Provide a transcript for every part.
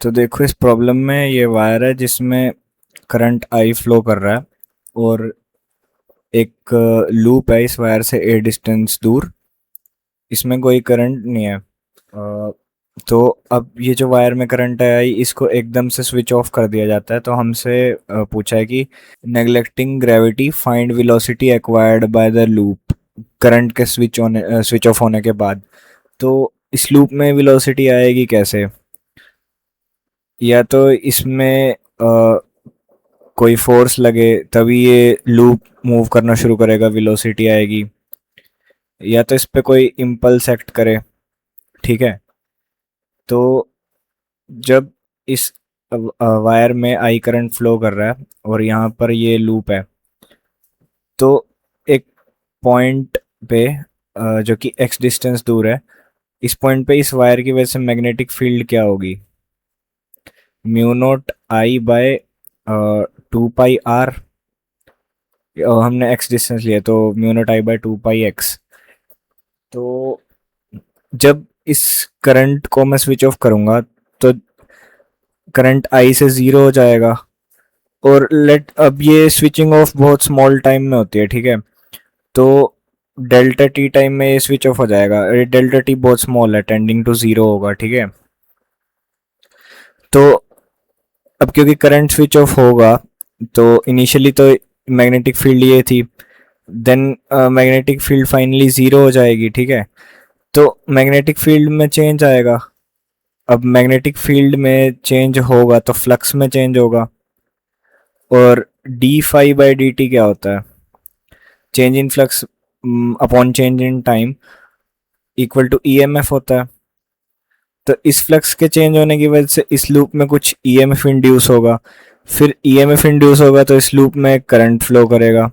तो देखो इस प्रॉब्लम में ये वायर है जिसमें करंट आई फ्लो कर रहा है और एक लूप है इस वायर से ए डिस्टेंस दूर। इसमें कोई करंट नहीं है। तो अब ये जो वायर में करंट है आई इसको एकदम से स्विच ऑफ कर दिया जाता है। तो हमसे पूछा है कि neglecting gravity find velocity acquired by the loop current के स्विच ऑफ होने के बाद। तो इस लूप में वेलोसिटी आएगी कैसे? या तो इसमें कोई फोर्स लगे तभी ये लूप मूव करना शुरू करेगा, वेलोसिटी आएगी। या तो इस पे कोई इम्पल्स एक्ट करे। ठीक है। तो जब इस वायर में आई करंट फ्लो कर रहा है और यहाँ पर ये लूप है, तो एक पॉइंट पे जो कि एक्स डिस्टेंस दूर है, इस पॉइंट पे इस वायर की वजह से मैग्नेटिक फील्ड क्या होगी? Mu naught I by 2 pi R. हमने एक्स डिस्टेंस लिया तो mu naught I by 2 pi X. तो जब इस करंट को मैं स्विच ऑफ करूंगा तो करंट आई से जीरो हो जाएगा। और लेट अब ये स्विचिंग ऑफ बहुत स्मॉल टाइम में होती है, ठीक है। तो डेल्टा टी टाइम में ये स्विच ऑफ हो जाएगा। डेल्टा टी बहुत स्मॉल है, टेंडिंग टू जीरो होगा, ठीक है। तो अब क्योंकि करंट स्विच ऑफ होगा तो इनिशियली तो मैग्नेटिक फील्ड ये थी, then magnetic field finally zero हो जाएगी, ठीक है। तो मैग्नेटिक फील्ड में चेंज आएगा। अब मैग्नेटिक फील्ड में चेंज होगा तो फ्लक्स में चेंज होगा। और D phi by D T क्या होता है? Change in flux upon change in time equal to E M F होता है। तो इस फ्लक्स के चेंज होने की वजह से इस लूप में कुछ ई एम एफ इंड्यूस होगा। फिर ई एम एफ इंड्यूस होगा तो इस लूप में करंट फ्लो करेगा,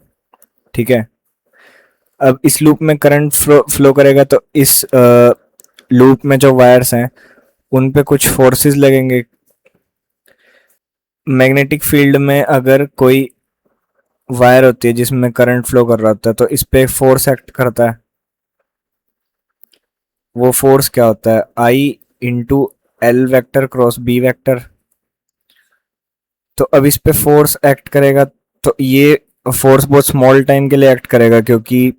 ठीक है। अब इस लूप में करंट फ्लो करेगा तो इस लूप में जो वायर्स हैं उन पे कुछ फोर्सेस लगेंगे। मैग्नेटिक फील्ड में अगर कोई वायर होती है जिसमें करंट फ्लो कर रहा होता है तो इस पे फोर्स एक्ट करता है। वो फोर्स क्या होता है? I into L vector cross B vector. तो अब इस पे फोर्स एक्ट करेगा तो ये फोर्स बहुत स्मॉल टाइम के लिए एक्ट करेगा क्योंकि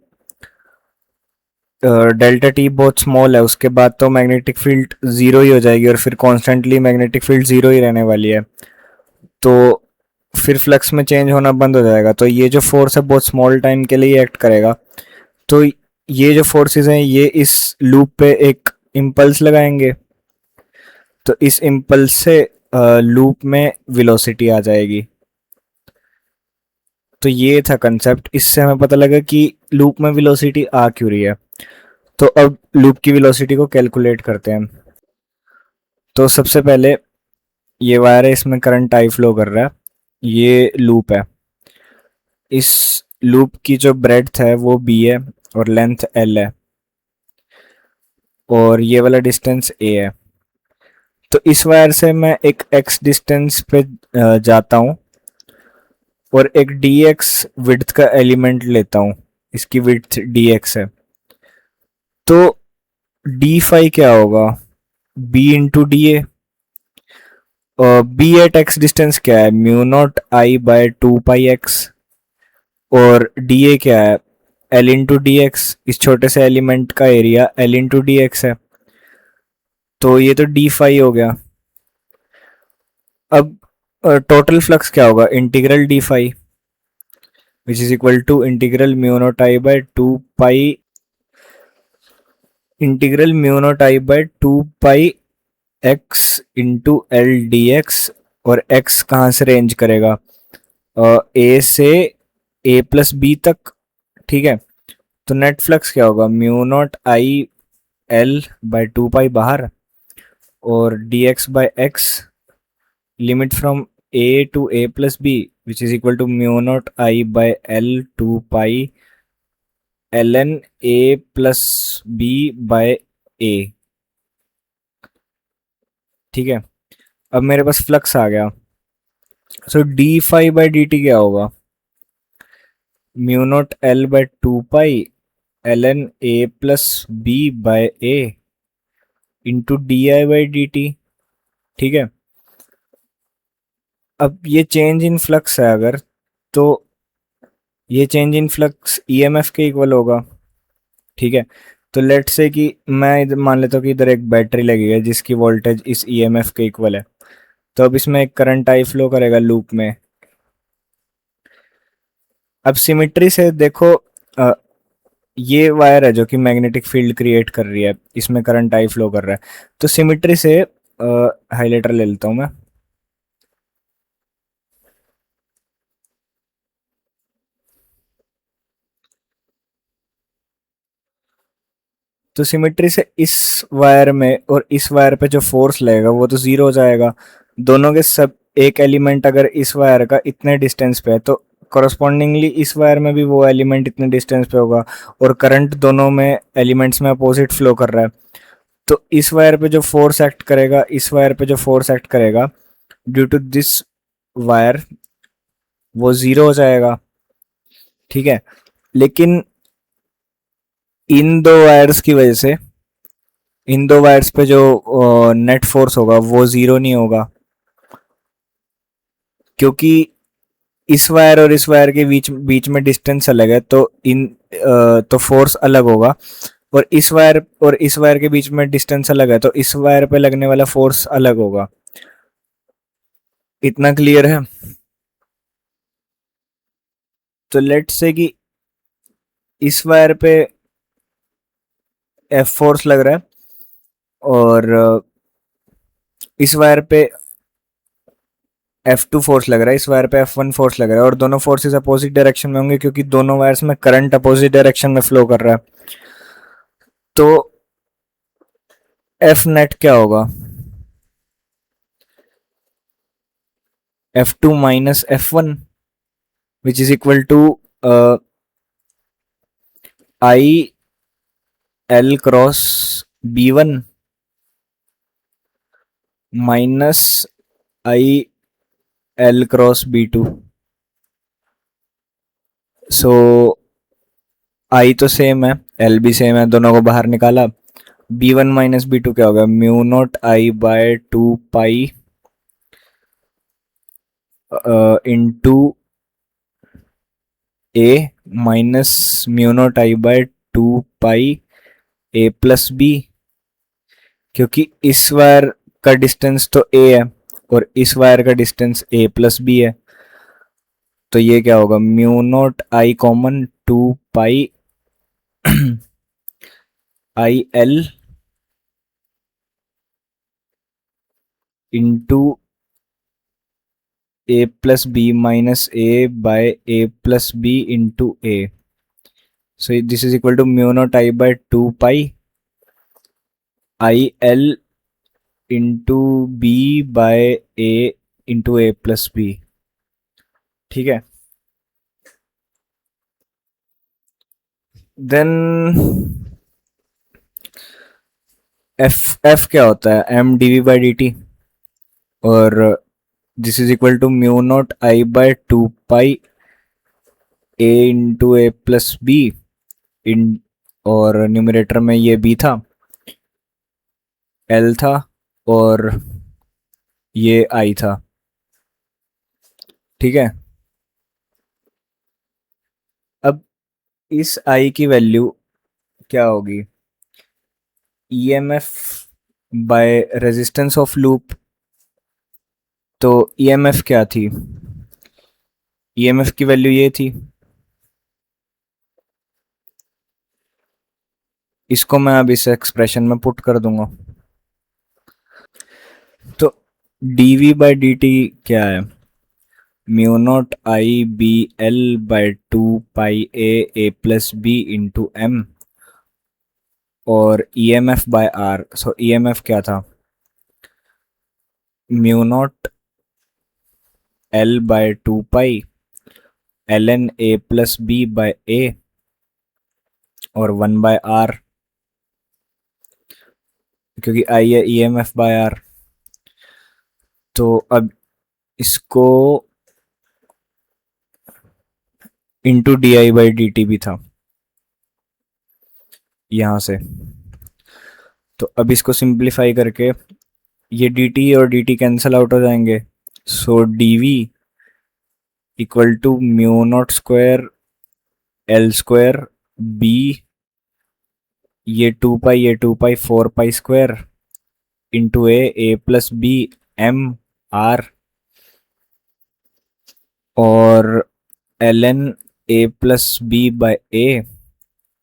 डेल्टा टी बहुत स्मॉल है। उसके बाद तो मैग्नेटिक फील्ड जीरो ही हो जाएगी और फिर कॉन्स्टेंटली मैग्नेटिक फील्ड जीरो ही रहने वाली है। तो फिर फ्लक्स में चेंज होना बंद हो जाएगा। तो ये जो फोर्स है बहुत स्मॉल टाइम के लिए एक्ट करेगा। तो ये जो फोर्सेस हैं ये इस लूप पे एक इम्पल्स लगाएंगे। तो इस इम्पल्स से लूप में वेलोसिटी आ जाएगी। तो ये था कंसेप्ट। इससे हमें पता लगा कि लूप में वेलोसिटी आ क्यों रही है। तो अब लूप की वेलोसिटी को कैलकुलेट करते हैं। तो सबसे पहले ये वायर है, इसमें करंट आई फ्लो कर रहा है। ये लूप है। इस लूप की जो ब्रेड्थ है वो बी है और लेंथ एल है और ये वाला डिस्टेंस ए है। तो इस वायर से मैं एक एक्स डिस्टेंस पे जाता हूँ और एक डी एक्स विड्थ का एलिमेंट लेता हूँ। इसकी विड्थ डी एक्स है। तो डी फाई क्या होगा? B into D A. B at X distance क्या है? Mu not I by 2 pi X. और डी ए क्या है? L into D X. इस छोटे से एलिमेंट का area L into D X है। तो ये तो डी फाई हो गया। अब टोटल फ्लक्स क्या होगा? Integral D phi which is equal to integral mu not I by 2 pi integral mu not I by 2 pi X into L D X. और एक्स कहाँ से रेंज करेगा? ए से ए प्लस बी तक, ठीक है। तो नेट फ्लक्स क्या होगा? Mu not I L by 2 pi बाहर और D X by X limit from A to A plus B which is equal to mu not I by L 2 pi L N A plus B by A, ठीक है। अब मेरे पास flux आ गया। So D phi by D T क्या होगा? Mu nought L by 2 pi L N A plus B by A into D I by D T, ठीक है। अब ये चेंज इन फ्लक्स है अगर, तो ये चेंज इन फ्लक्स ईएमएफ के इक्वल होगा। ठीक है, तो लेट से कि मैं इधर मान लेता हूँ कि इधर एक बैटरी लगी है जिसकी वोल्टेज इस ईएमएफ के इक्वल है। तो अब इसमें एक करंट आई फ्लो करेगा लूप में। अब सिमिट्री से देखो, अ, ये वायर है जो कि मैग्नेटिक फील्ड क्रिएट कर रही है, इसमें करंट आई फ्लो कर रहा है। तो सिमिट्री से हाइलाइटर ले लेता हूँ मैं। तो सिमिट्री से इस वायर में और इस वायर पे जो फोर्स लगेगा वो तो जीरो हो जाएगा। दोनों के सब एक एलिमेंट अगर इस वायर का इतने डिस्टेंस पे है तो करस्पॉन्डिंगली इस वायर में भी वो एलिमेंट इतने डिस्टेंस पे होगा, और करंट दोनों में एलिमेंट्स में अपोजिट फ्लो कर रहा है। तो इस वायर पे जो फोर्स एक्ट करेगा, इस वायर पे जो फोर्स एक्ट करेगा ड्यू टू दिस वायर, वो जीरो हो जाएगा। ठीक है, लेकिन इन दो वायर्स की वजह से इन दो वायर्स पे जो नेट फोर्स होगा वो जीरो नहीं होगा, क्योंकि इस वायर और इस वायर के बीच बीच में डिस्टेंस अलग है, तो तो फोर्स अलग होगा। और इस वायर के बीच में डिस्टेंस अलग है, तो इस वायर पे लगने वाला फोर्स अलग होगा। इतना क्लियर है? तो लेट से कि इस वायर पे एफ फोर्स लग रहा है, और इस वायर पे F2 फोर्स लग रहा है, इस वायर पे F1 फोर्स लग रहा है, और दोनों फोर्सेस अपोजिट डायरेक्शन में होंगे क्योंकि दोनों वायर्स में करंट अपोजिट डायरेक्शन में फ्लो कर रहा है। तो F नेट क्या होगा? F2 minus F1 which is equal to I L cross B1 minus I L cross B2। So I तो सेम है, एल भी सेम है, दोनों को बाहर निकाला। B1 माइनस B2 क्या होगा? Mu not I by 2 pi into A minus mu not I by 2 pi A plus B. क्योंकि इस वायर का डिस्टेंस तो ए है और इस वायर का डिस्टेंस ए प्लस बी है, तो ये क्या होगा? Mu not I common 2 pi I L into A plus B minus A by A plus B into A. So this is equal to mu not I by 2 pi I L into B by A into A plus B. ठीक है, then F क्या होता है? M D V by D T, और this is equal to mu not I by 2 pi A into A plus be in, और numerator में ये B था, एल था, और ये आई था। ठीक है, अब इस आई की वैल्यू क्या होगी? EMF by resistance of loop. तो ईएमएफ क्या थी? ईएमएफ की वैल्यू ये थी, इसको मैं अब इस एक्सप्रेशन में पुट कर दूंगा। तो डीवी बाई डी टी क्या है? Mu not I B L by 2 pi A plus B into M, और EMF by R. So EMF क्या था? Mu nought L by 2 pi L N A plus B by A और 1/r, क्योंकि आई है EMF by R. तो अब इसको into D I by D T भी था यहां से। तो अब इसको सिंप्लीफाई करके ये dt और dt कैंसिल आउट हो जाएंगे। So DV equal to mu nought square L square B, ये 2 pi 4 pi square into A plus B M R, और L N A plus B by A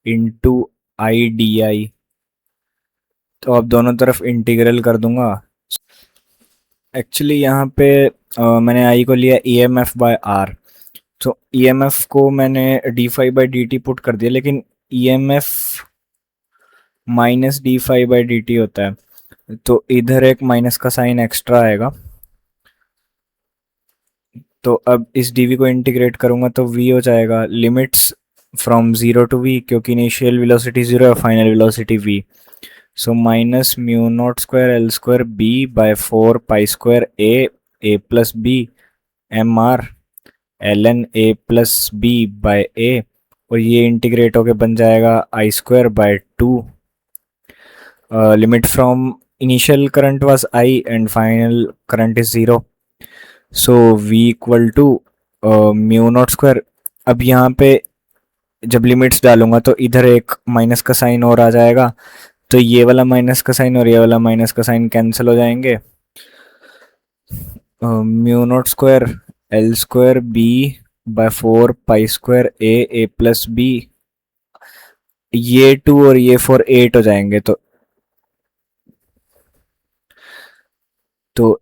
into I D I. तो अब दोनों तरफ integral कर दूंगा। Actually यहाँ पे मैंने आई को लिया E M F by R, तो ई एम एफ को मैंने D five by D T put कर दिया, लेकिन E M F minus D five by D T होता है, तो इधर एक माइनस का साइन एक्स्ट्रा आएगा। तो अब इस dv को इंटीग्रेट करूंगा तो v हो जाएगा लिमिट्स फ्रॉम 0 टू v, क्योंकि इनिशियल वेलोसिटी 0 है, final velocity v। So minus mu nought square L square B by 4 pi square A plus B M R L N A plus B by A, और ये integrate होके बन जाएगा I square by 2। Limit from initial current was I and final current is 0। So v equal to mu nought square. अब यहाँ पे जब limits डालूंगा तो इधर एक माइनस का साइन और आ जाएगा, तो ये वाला माइनस का साइन और ये वाला माइनस का साइन कैंसिल हो जाएंगे। Mu nought square L square B by 4 pi square A plus B, ये 2 और ये 4 8 हो जाएंगे, तो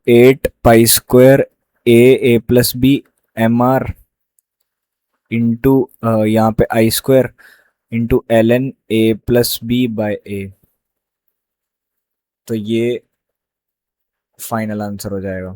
8 pi square A plus B M R into यहाँ पे I square into L N A plus B by A. तो ये फाइनल आंसर हो जाएगा।